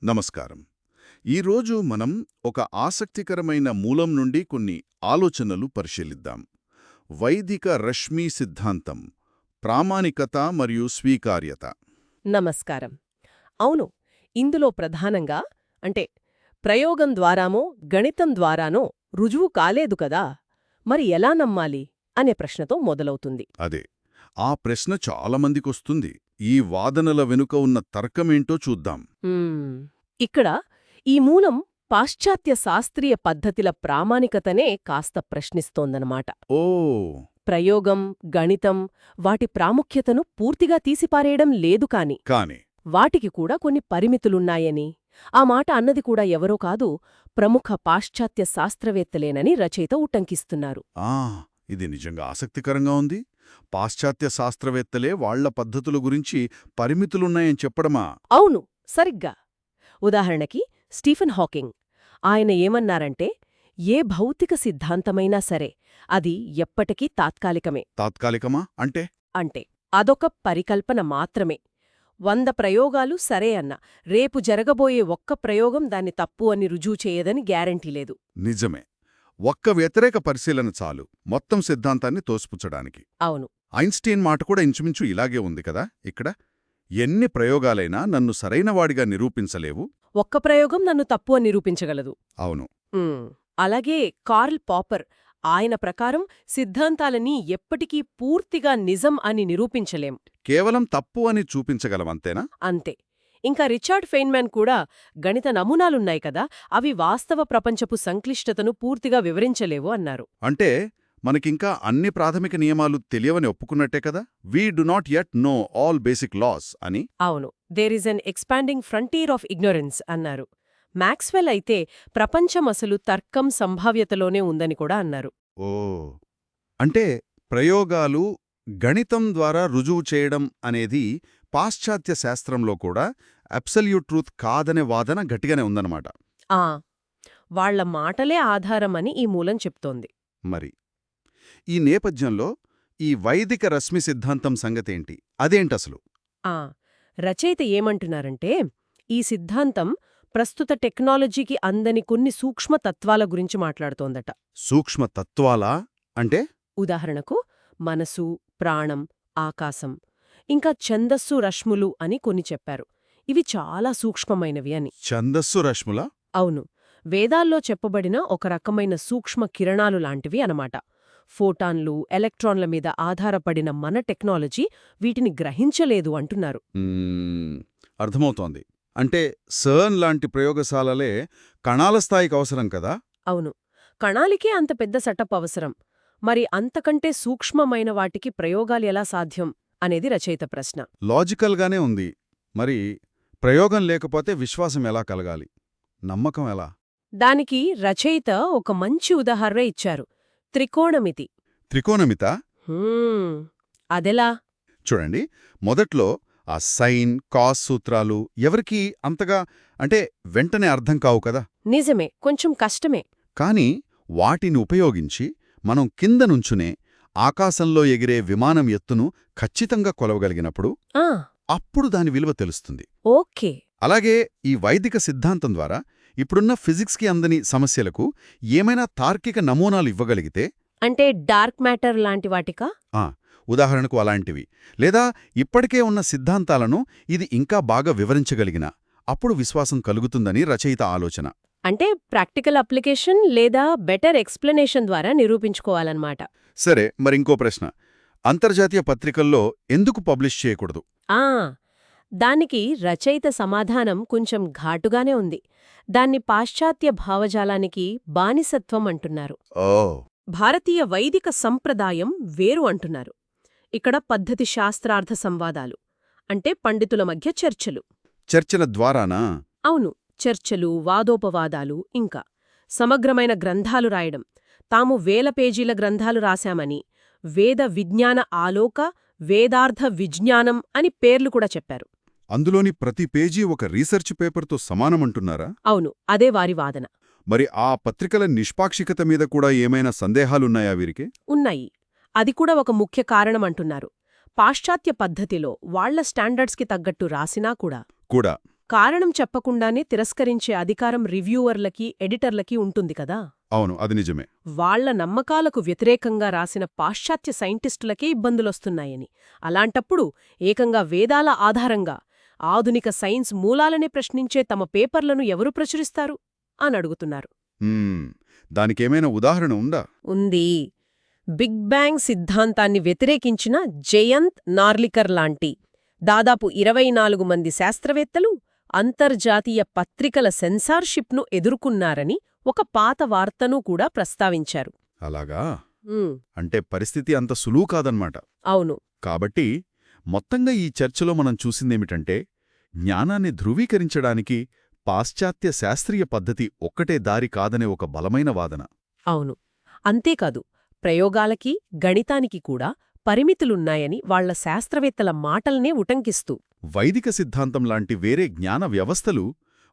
నమస్కారం. ఈరోజు మనం ఒక ఆసక్తికరమైన మూలం నుండి కొన్ని ఆలోచనలు పరిశీలిద్దాం. వైదిక రశ్మి సిద్ధాంతం, ప్రామాణికత మరియు స్వీకార్యత. నమస్కారం. అవును, ఇందులో ప్రధానంగా అంటే ప్రయోగం ద్వారామో గణితం ద్వారానో రుజువు కాలేదు కదా, మరి ఎలా నమ్మాలి అనే ప్రశ్నతో మొదలవుతుంది. అదే, ఆ ప్రశ్న చాలామందికొస్తుంది. ఈ వాదనల వెనుక ఉన్న తర్కమేంటో చూద్దాం. ఇక్కడ ఈ మూలం పాశ్చాత్య శాస్త్రీయ పద్ధతిల ప్రామాణికతనే కాస్త ప్రశ్నిస్తోందనమాట. ఓ ప్రయోగం, గణితం వాటి ప్రాముఖ్యతను పూర్తిగా తీసిపారేయడం లేదు కాని వాటికి కూడా కొన్ని పరిమితులున్నాయని, ఆ మాట అన్నది కూడా ఎవరో కాదు, ప్రముఖ పాశ్చాత్య శాస్త్రవేత్తలేనని రచయిత ఉటంకిస్తున్నారు. ఇది నిజంగా ఆసక్తికరంగా ఉంది. పాశ్చాత్య శాస్త్రవేత్తలే వాళ్ల పద్ధతుల గురించి పరిమితులున్నాయని చెప్పడమా? అవును, సరిగ్గా. ఉదాహరణకి స్టీఫెన్ హాకింగ్. ఆయన ఏమన్నారంటే, ఏ భౌతిక సిద్ధాంతమైనా సరే అది ఎప్పటికీ తాత్కాలికమే. తాత్కాలికమా అంటే? అంటే అదొక పరికల్పన మాత్రమే. 100 ప్రయోగాలు సరే అన్న, రేపు జరగబోయే ఒక్క ప్రయోగం దాన్ని తప్పు అని రుజువు చేయదని గ్యారంటీ లేదు. నిజమే. ఒక్క వ్యతిరేక పరిశీలన చాలు మొత్తం సిద్ధాంతాన్ని తోసిపుచ్చడానికి. అవును. ఐన్స్టీన్ మాట కూడా ఇంచుమించు ఇలాగే ఉంది కదా ఇక్కడ. ఎన్ని ప్రయోగాలైనా నన్ను సరైనవాడిగా నిరూపించలేవు. ఒక్క ప్రయోగం నన్ను తప్పు అని నిరూపించగలదు. అవును. అలాగే కార్ల్ పాపర్. ఆయన ప్రకారం సిద్ధాంతాలని ఎప్పటికీ పూర్తిగా నిజం అని నిరూపించలేం. కేవలం తప్పు అని చూపించగలమంతేనా? అంతే. ఇంకా రిచార్డ్ ఫెయిన్మాన్ కూడా గణిత నమూనాలున్నాయి కదా, అవి వాస్తవ ప్రపంచపు సంక్లిష్టతను పూర్తిగా వివరించలేవు అన్నారు. అంటే మనకింకా అన్ని ప్రాథమిక నియమాలు తెలియవని ఒప్పుకున్నట్టే కదా. We do not yet know all basic laws అని. అవును, there is an expanding frontier of ignorance అన్నారు. మ్యాక్స్వెల్ అయితే ప్రపంచం అసలు తర్కం సంభావ్యతలోనే ఉందని కూడా అన్నారు. ఓ అంటే ప్రయోగాలు, గణితం ద్వారా రుజువు చేయడం అనేది పాశ్చాత్య శాస్త్రంలో కూడా అబ్సల్యూట్ ట్రూత్ కాదనే వాదన గట్టిగానే ఉందన్నమాట. వాళ్ల మాటలే ఆధారమని ఈ మూలం చెప్తోంది. మరి ఈ నేపథ్యంలో ఈ వైదిక రశ్మి సిద్ధాంతం సంగతేంటి? అదేంటసలు? రచయిత ఏమంటున్నారంటే, ఈ సిద్ధాంతం ప్రస్తుత టెక్నాలజీకి అందని కొన్ని సూక్ష్మతత్వాల గురించి మాట్లాడుతోందట. సూక్ష్మతత్వాలా అంటే? ఉదాహరణకు మనసు, ప్రాణం, ఆకాశం, ఇంకా ఛందస్సు రశ్ములు అని కొన్ని చెప్పారు. ఇవి చాలా సూక్ష్మమైనవి అని. ఛందస్సు రశ్ములా? అవును, వేదాల్లో చెప్పబడిన ఒక రకమైన సూక్ష్మ కిరణాలు లాంటివి అనమాట. ఫోటాన్లు, ఎలక్ట్రాన్ల మీద ఆధారపడిన మన టెక్నాలజీ వీటిని గ్రహించలేదు అంటున్నారు. అర్థమవుతోంది. అంటే సర్న్ లాంటి ప్రయోగశాలలే కణాల స్థాయికి అవసరం కదా? అవును, కణాలికే అంత పెద్ద సెటప్ అవసరం. మరి అంతకంటే సూక్ష్మమైన వాటికి ప్రయోగాలు ఎలా సాధ్యం అనేది రచయిత ప్రశ్న. లాజికల్గానే ఉంది. మరి ప్రయోగం లేకపోతే విశ్వాసం ఎలా కలగాలి? నమ్మకం ఎలా? దానికి రచయిత ఒక మంచి ఉదాహరణ ఇచ్చారు. త్రికోణమితి. త్రికోణమితా? అదెలా? చూడండి, మొదట్లో ఆ సైన్, కాస్ సూత్రాలు ఎవరికీ అంతగా అంటే వెంటనే అర్థం కావు కదా. నిజమే, కొంచెం కష్టమే. కాని వాటిని ఉపయోగించి మనం కింద నుంచునే ఆకాశంలో ఎగిరే విమానం ఎత్తును ఖచ్చితంగా కొలవగలిగినప్పుడు అప్పుడు దాని విలువ తెలుస్తుంది. ఓకే. అలాగే ఈ వైదిక సిద్ధాంతం ద్వారా ఇప్పుడున్న ఫిజిక్స్కి అందని సమస్యలకు ఏమైనా తార్కిక నమూనాలు ఇవ్వగలిగితే, అంటే డార్క్ మ్యాటర్ లాంటి వాటికా? ఉదాహరణకు అలాంటివి, లేదా ఇప్పటికే ఉన్న సిద్ధాంతాలను ఇది ఇంకా బాగా వివరించగలిగిన అప్పుడు విశ్వాసం కలుగుతుందని రచయిత ఆలోచన. అంటే ప్రాక్టికల్ అప్లికేషన్ లేదా బెటర్ ఎక్స్ప్లెనేషన్ ద్వారా నిరూపించుకోవాలన్నమాట. సరే, మరింకో ప్రశ్న. అంతర్జాతీయ పత్రికల్లో ఎందుకు పబ్లిష్ చేయకూడదు? దానికి రచయిత సమాధానం కొంచెం ఘాటుగానే ఉంది. దాన్ని పాశ్చాత్య భావజాలానికి బానిసత్వం అంటున్నారు. భారతీయ వైదిక సంప్రదాయం వేరు అంటున్నారు. ఇక్కడ పద్ధతి శాస్త్రార్థ సంవాదాలు అంటే పండితుల మధ్య చర్చల ద్వారానా? అవును, చర్చలు, వాదోపవాదాలు, ఇంకా సమగ్రమైన గ్రంథాలు రాయడం. తాము 1000 పేజీల గ్రంథాలు రాశామని, వేద విజ్ఞాన ఆలోక, వేదార్థ విజ్ఞానం అని పేర్లు కూడా చెప్పారు. అందులోని ప్రతి పేజీ ఒక రీసెర్చ్ పేపర్తో సమానమంటున్నారా? అవును, అదే వారి వాదన. మరి ఆ పత్రికల నిష్పాక్షికత మీద కూడా ఏమైనా సందేహాలున్నాయా వీరికి? ఉన్నాయి. అది కూడా ఒక ముఖ్య కారణమంటున్నారు. పాశ్చాత్య పద్ధతిలో వాళ్ల స్టాండర్డ్స్కి తగ్గట్టు రాసినా కూడా. కారణం చెప్పకుండానే తిరస్కరించే అధికారం రివ్యూవర్లకి ఎడిటర్లకి ఉంటుంది కదా. అవును, అది నిజమే. వాళ్ల నమ్మకాలకు వ్యతిరేకంగా రాసిన పాశ్చాత్య సైంటిస్టులకే ఇబ్బందులొస్తున్నాయని, అలాంటప్పుడు ఏకంగా వేదాల ఆధారంగా ఆధునిక సైన్స్ మూలాలనే ప్రశ్నించే తమ పేపర్లను ఎవరు ప్రచురిస్తారు అని అడుగుతున్నారు. దానికేమైనా ఉదాహరణ ఉందా? ఉంది. బిగ్ బ్యాంగ్ సిద్ధాంతాన్ని వ్యతిరేకించిన జయంత్ నార్లికర్ లాంటి దాదాపు 24 మంది శాస్త్రవేత్తలు అంతర్జాతీయ పత్రికల సెన్సార్షిప్ను ఎదుర్కొన్నారని ఒక పాత వార్తను కూడా ప్రస్తావించారు. అలాగా? ఉమ్, అంటే పరిస్థితి అంత సులువు కాదన్నమాట. అవును. కాబట్టి మొత్తంగా ఈ చర్చలో మనం చూసిందేమిటంటే, జ్ఞానాన్ని ధృవీకరించడానికి పాశ్చాత్య శాస్త్రీయ పద్ధతి ఒక్కటే దారి కాదనే ఒక బలమైన వాదన. అవును. అంతేకాదు, ప్రయోగాలకి గణితానికి కూడా పరిమితులున్నాయని వాళ్ల శాస్త్రవేత్తల మాటల్నే ఉటంకిస్తూ వైదిక సిద్ధాంతం లాంటి వేరే జ్ఞాన వ్యవస్థలు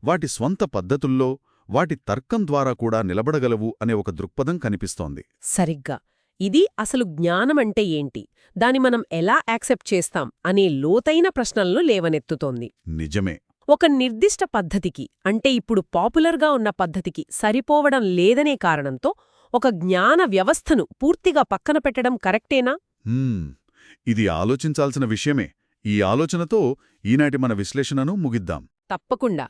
వాటి స్వంత పద్ధతుల్లో, వాటి తర్కం ద్వారా కూడా నిలబడగలవు అనే ఒక దృక్పథం కనిపిస్తోంది. సరిగ్గా. ఇది అసలు జ్ఞానమంటే ఏంటి, దాని మనం ఎలా యాక్సెప్ట్ చేస్తాం అనే లోతైన ప్రశ్నలను లేవనెత్తుతోంది. నిజమే. ఒక నిర్దిష్ట పద్ధతికి, అంటే ఇప్పుడు పాపులర్గా ఉన్న పద్ధతికి సరిపోవడం లేదనే కారణంతో ఒక జ్ఞాన వ్యవస్థను పూర్తిగా పక్కన పెట్టడం కరెక్టేనా? ఇది ఆలోచించాల్సిన విషయమే. ఈ ఆలోచనతో ఈనాటి మన విశ్లేషణను ముగిద్దాం. తప్పకుండా.